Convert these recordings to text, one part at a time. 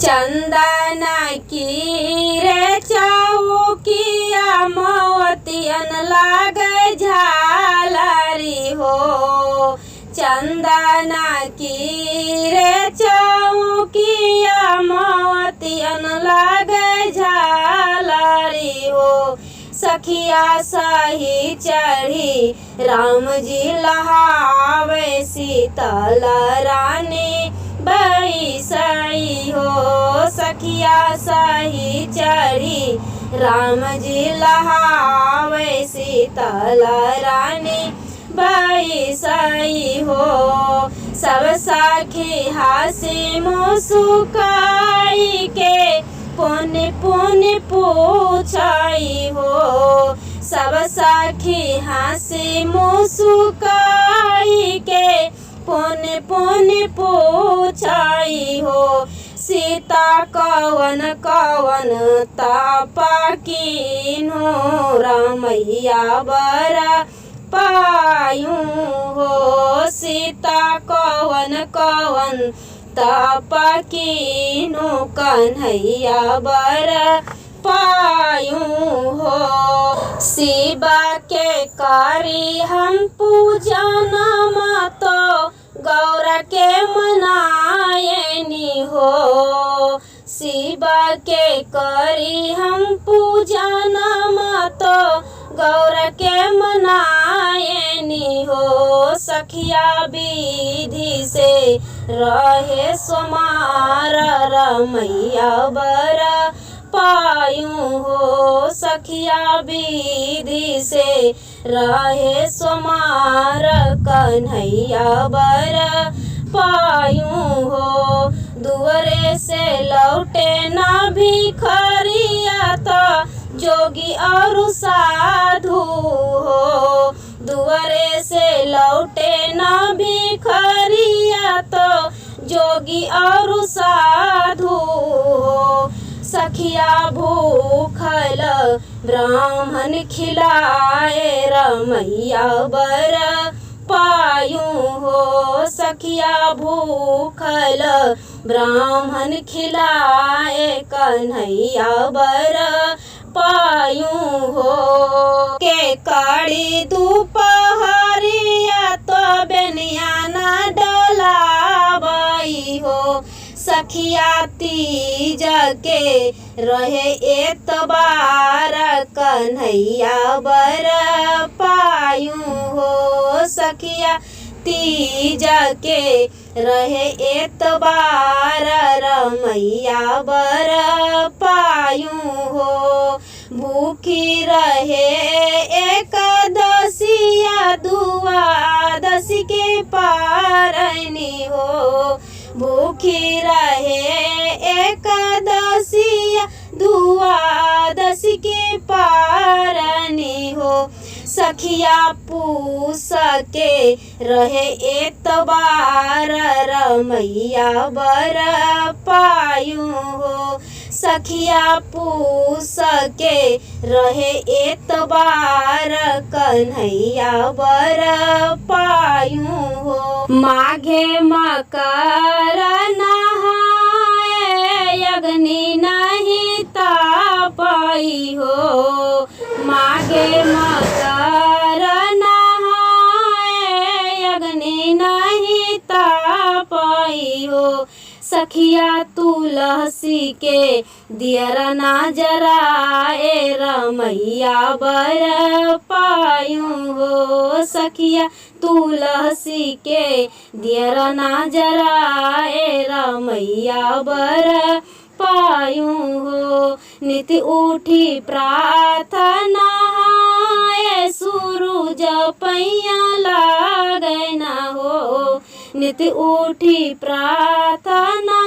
चंदन की रे चौकिया मोतियन लागे झालरी हो। चंदन की रे चौकिया मोतियन लागे झालरी हो। सखिया सही चढ़ी राम जी लहावे शीतल रानी बैसई हो। सखिया सही चढ़ी राम जी लहावे शीतल रानी बैसई हो। सब सखी हंसी मुस्काई के पुण्य पुण्य पूछई हो। सब सखी हंसी मुस्काई के पुण्य पुण्य पूछई हो। सीता कवन कवन तापा कीन्हो रामैया बरा पायूं हो। सीता कवन कवन तापा कीन्हो कन्हैया बरा पायूं हो। शिवा के करी हम पूजन तो गौरा के मनायनी हो। शिवा के करी हम पूजन तो गौरा के मनायनी हो। सखिया विधि से रहे सोमार रमैया बरा पायूं हो। सखिया विधि से रहे सोमार कन्हैया बरा पायूं हो। दुअरे से लौटे ना भिखरिया तो जोगी और साधु हो। दुअरे से लौटे ना भिखरिया तो जोगी और साधु हो। सखिया भूखल ब्राह्मण खिलाए रमैया बरा पायूं हो। सखिया भूखल ब्राह्मण खिलाए कन्हैया बरा पायूं हो। के काड़ी दोपहरिया तो बेनिया ना डोलावई हो। सखिया तीज के रहे एतबार कन्हैया बरा पायूं हो। सखिया तीज के रहे एतबार रमैया बरा पायूं हो। भूखी रहे एकादशिया दुआदशी के पारनी हो। भूखी रहे एकादशिया दुआदशी के पारनी हो। सखिया पूस के रहे एतबार रमैया बरा पायूं हो। सखिया पूस के रहे एतबार कन्हैया बरा पायूं हो। माघे मकर नहाए अग्नि नहीं तापई हो। माघे मकर नहाए अग्नि नहीं तापई हो। सखिया तुलसी के दियरा ना जराए रमैया बरा पायूं हो। सखिया तुलसी के दियरा ना जराए रमैया बरा पायूं हो। नित उठी प्रार्थना सूरज पैया लागे ना हो। नित उठी प्रार्थना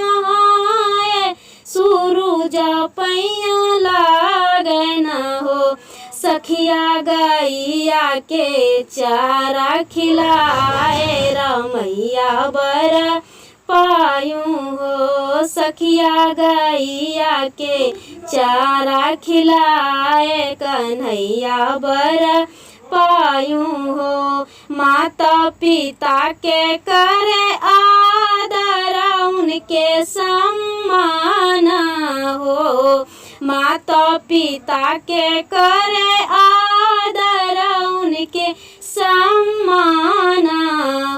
सूरज पैया लागे ना हो। सखिया गैया के चारा खिलाए रमैया बरा पायूं हो। सखिया गैया के चारा खिलाए कन्हैया बरा पायूं हो। माता पिता के करे आदर उनके सम्मान सम्मान हो। माता पिता के करे आदर उनके सम्मान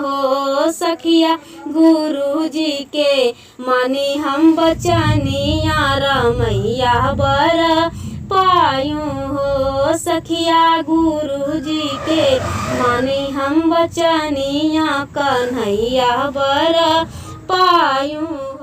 हो। सखिया गुरु जी के मानी हम बचनिया रमैया बर पायूं हो। सखिया गुरु जी के मानी हम बचनिया कन्हैया बर पायूं।